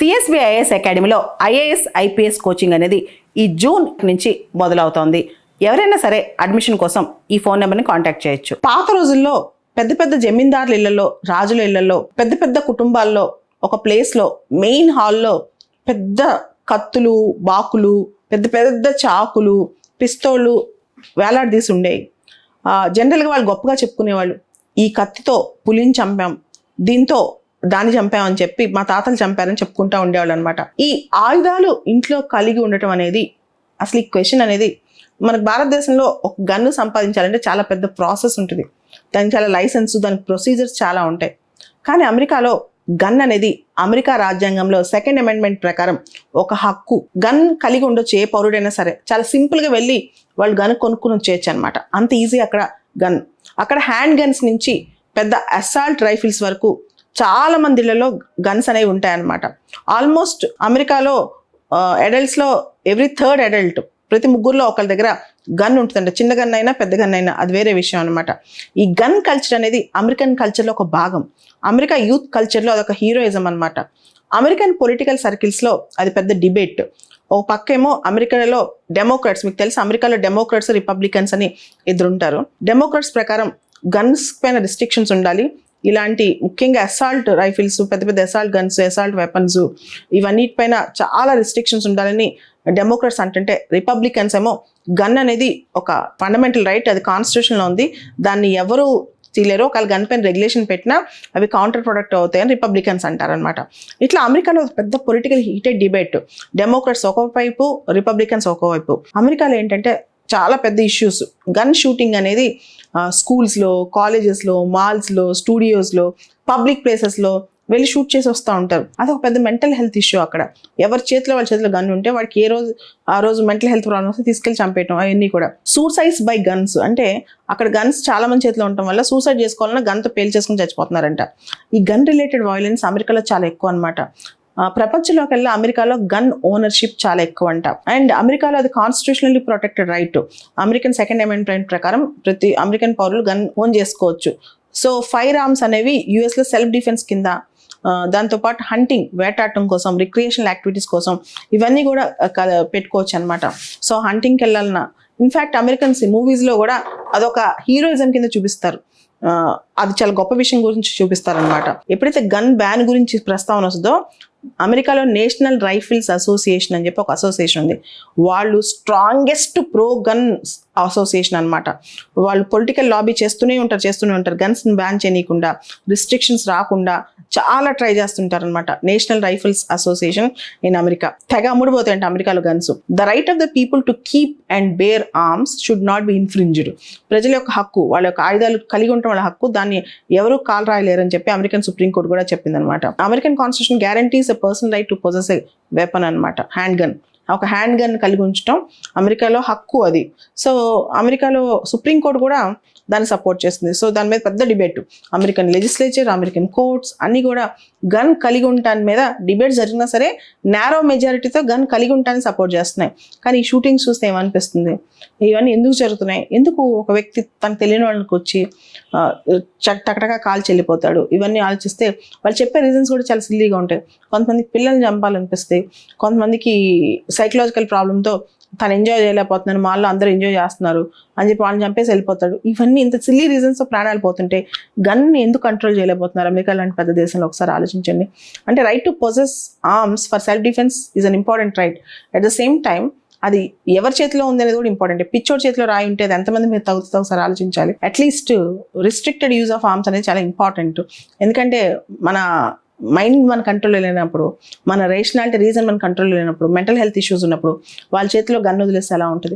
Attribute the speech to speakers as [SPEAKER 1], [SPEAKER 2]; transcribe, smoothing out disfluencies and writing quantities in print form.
[SPEAKER 1] CSBIS అకాడమీలో IAS IPS coaching అనేది ఈ జూన్ నుంచి మొదలవుతోంది. ఎవరైనా సరే అడ్మిషన్ కోసం ఈ ఫోన్ నెంబర్ని కాంటాక్ట్ చేయొచ్చు. పాత రోజుల్లో పెద్ద పెద్ద జమీందారుల ఇళ్లలో, రాజుల ఇళ్లలో, పెద్ద పెద్ద కుటుంబాల్లో ఒక ప్లేస్లో మెయిన్ హాల్లో పెద్ద కత్తులు, బాకులు, పెద్ద పెద్ద చాకులు, పిస్తోళ్ళు వేలాడదీసి ఉండేవి. జనరల్గా వాళ్ళు గొప్పగా చెప్పుకునేవాళ్ళు, ఈ కత్తితో పులిని చంపాం, దీంతో దాన్ని చంపామని చెప్పి మా తాతలు చంపారని చెప్పుకుంటూ ఉండేవాళ్ళు అనమాట. ఈ ఆయుధాలు ఇంట్లో కలిగి ఉండటం అనేది అసలు ఈ క్వశ్చన్ అనేది మనకు భారతదేశంలో ఒక గన్ను సంపాదించాలంటే చాలా పెద్ద ప్రాసెస్ ఉంటుంది. దానికి చాలా లైసెన్స్, దానికి ప్రొసీజర్స్ చాలా ఉంటాయి. కానీ అమెరికాలో గన్ అనేది అమెరికా రాజ్యాంగంలో 2nd అమెండ్మెంట్ ప్రకారం ఒక హక్కు. గన్ కలిగి ఉండొచ్చు ఏ పౌరుడైనా సరే. చాలా సింపుల్గా వెళ్ళి వాళ్ళు గన్ కొనుక్కుని వచ్చేయచ్చు అనమాట. అంత ఈజీ అక్కడ గన్. అక్కడ హ్యాండ్ గన్స్ నుంచి పెద్ద అసాల్ట్ రైఫిల్స్ వరకు చాలా మంది ఇళ్లలో గన్స్ అనేవి ఉంటాయన్నమాట. ఆల్మోస్ట్ అమెరికాలో అడల్ట్స్లో ఎవ్రీ 3rd అడల్ట్, ప్రతి ముగ్గురులో ఒకరి దగ్గర గన్ ఉంటుందంట. చిన్న గన్ అయినా పెద్ద గన్ అయినా అది వేరే విషయం అనమాట. ఈ గన్ కల్చర్ అనేది అమెరికన్ కల్చర్లో ఒక భాగం. అమెరికా యూత్ కల్చర్లో అదొక హీరోయిజం అనమాట. అమెరికన్ పొలిటికల్ సర్కిల్స్లో అది పెద్ద డిబేట్. ఓ పక్కేమో అమెరికాలో డెమోక్రాట్స్, మీకు తెలుసు అమెరికాలో డెమోక్రాట్స్, రిపబ్లికన్స్ అని ఇద్దరుంటారు. డెమోక్రాట్స్ ప్రకారం గన్స్ పైన రిస్ట్రిక్షన్స్ ఉండాలి. ఇలాంటి ముఖ్యంగా అసాల్ట్ రైఫిల్స్, పెద్ద పెద్ద అసాల్ట్ గన్స్, అసాల్ట్ వెపన్స్, ఇవన్నిటిపైన చాలా రిస్ట్రిక్షన్స్ ఉండాలని డెమోక్రాట్స్ అంటుంటే, రిపబ్లికన్స్ ఏమో గన్ అనేది ఒక ఫండమెంటల్ రైట్, అది కాన్స్టిట్యూషన్లో ఉంది, దాన్ని ఎవరు తీలేరో, ఒకవేళ గన్ పైన రెగ్యులేషన్ పెట్టినా అవి కౌంటర్ ప్రొడక్ట్ అవుతాయని రిపబ్లికన్స్ అంటారనమాట. ఇట్లా అమెరికాలో పెద్ద పొలిటికల్ హీటెడ్ డిబేట్. డెమోక్రాట్స్ ఒకవైపు, రిపబ్లికన్స్ ఒకవైపు. అమెరికాలో ఏంటంటే చాలా పెద్ద ఇష్యూస్. గన్ షూటింగ్ అనేది స్కూల్స్లో, కాలేజెస్లో, మాల్స్లో, స్టూడియోస్లో, పబ్లిక్ ప్లేసెస్లో వెళ్ళి షూట్ చేసి వస్తూ ఉంటారు. అదొక పెద్ద మెంటల్ హెల్త్ ఇష్యూ. అక్కడ ఎవరి చేతిలో గన్ ఉంటే వాడికి ఆ రోజు మెంటల్ హెల్త్ ప్రాబ్లమ్స్ తీసుకెళ్ళి చంపేయటం, అవన్నీ కూడా. సూసైడ్స్ బై గన్స్ అంటే అక్కడ గన్స్ చాలా మంది చేతిలో ఉండటం వల్ల సూసైడ్ చేసుకోవాలన్నా గన్తో పేల్చేసుకుని చచ్చిపోతున్నారంట. ఈ గన్ రిలేటెడ్ వైలెన్స్ అమెరికాలో చాలా ఎక్కువ అనమాట. ప్రపంచంలోకి వెళ్ళి అమెరికాలో గన్ ఓనర్షిప్ చాలా ఎక్కువ అంట. అండ్ అమెరికాలో అది constitutionally protected right. American 2nd amendment ప్రకారం ప్రతి అమెరికన్ పౌరులు గన్ ఓన్ చేసుకోవచ్చు. సో ఫైర్ ఆర్మ్స్ అనేవి యుఎస్లో సెల్ఫ్ డిఫెన్స్ కింద, దాంతోపాటు హంటింగ్, వేటాడటం కోసం, రిక్రియేషనల్ యాక్టివిటీస్ కోసం ఇవన్నీ కూడా పెట్టుకోవచ్చు అనమాట. సో హంటింగ్కి వెళ్ళాలన్నా, ఇన్ఫ్యాక్ట్ అమెరికన్స్ మూవీస్లో కూడా అదొక హీరోయిజం కింద చూపిస్తారు. అది చాలా గొప్ప విషయం గురించి చూపిస్తారనమాట. ఎప్పుడైతే గన్ బ్యాన్ గురించి ప్రస్తావన వస్తుందో, అమెరికాలో నేషనల్ రైఫిల్స్ అసోసియేషన్ అని చెప్పి ఒక అసోసియేషన్ ఉంది. వాళ్ళు స్ట్రాంగెస్ట్ ప్రో గన్ అసోసియేషన్ అనమాట. వాళ్ళు పొలిటికల్ లాబీ చేస్తూనే ఉంటారు. గన్స్ బ్యాన్ చేయకుండా, రిస్ట్రిక్షన్స్ రాకుండా చాలా ట్రై చేస్తుంటారు అనమాట. National Rifles Association in America. తెగ అమ్ముడుపోతాయంట అమెరికాలో guns. The right of the people to keep and bear arms should not be infringed. ప్రజల యొక్క హక్కు, వాళ్ళ యొక్క ఆయుధాలు కలిగి ఉండటం వాళ్ళ హక్కు, దాన్ని ఎవరు కాల్ రాయలేరని చెప్పి అమెరికన్ సుప్రీంకోర్టు కూడా చెప్పింది అనమాట. American constitution guarantees a personal right to possess a weapon అనమాట. హ్యాండ్ గన్, ఒక హ్యాండ్ గన్ కలిగి ఉంచడం అమెరికాలో హక్కు అది. సో అమెరికాలో సుప్రీంకోర్టు కూడా దాన్ని సపోర్ట్ చేస్తుంది. సో దాని మీద పెద్ద debate. American legislature, American courts అన్నీ కూడా గన్ కలిగి ఉండటాని మీద డిబేట్ జరిగినా సరే నేరో మెజారిటీతో గన్ కలిగి ఉండటాన్ని సపోర్ట్ చేస్తున్నాయి. కానీ ఈ షూటింగ్స్ చూస్తే ఏమనిపిస్తుంది, ఇవన్నీ ఎందుకు జరుగుతున్నాయి? ఎందుకు ఒక వ్యక్తి తనకు తెలియని వాళ్ళకి వచ్చి టకటగా కాల్ చెల్లిపోతాడు? ఇవన్నీ ఆలోచిస్తే వాళ్ళు చెప్పే రీజన్స్ కూడా చాలా సిల్లీగా ఉంటాయి. కొంతమందికి పిల్లల్ని చంపాలనిపిస్తాయి, కొంతమందికి సైకలాజికల్ ప్రాబ్లంతో తను ఎంజాయ్ చేయలేకపోతున్నాను, మాల్లో అందరూ ఎంజాయ్ చేస్తున్నారు అని చెప్పి వాళ్ళని చంపేసి వెళ్ళిపోతాడు. ఇవన్నీ ఇంత సిల్లీ రీజన్స్ ప్రాణాలు పోతుంటే గన్ని ఎందుకు కంట్రోల్ చేయలేకపోతున్నారు అమెరికా లాంటి పెద్ద దేశంలో? ఒకసారి ఆలోచించండి. అంటే right to possess arms for self defence is an important right. At the same time అది ఎవరి చేతిలో ఉంది అనేది కూడా ఇంపార్టెంట్. పిచ్చోడి చేతిలో రాయి ఉంటే అది ఎంతమంది మీరు తగ్గుతుందో ఒకసారి ఆలోచించాలి. At least restricted use of arms అనేది చాలా ఇంపార్టెంట్. ఎందుకంటే మన మైండ్ మన కంట్రోల్లో లేనప్పుడు, మన రేషనాలిటీ, రీజన్ మన కంట్రోల్లో లేనప్పుడు, మెంటల్ హెల్త్ ఇష్యూస్ ఉన్నప్పుడు వాళ్ళ చేతిలో గన్ వదిలేస్తే ఎలా ఉంటుంది?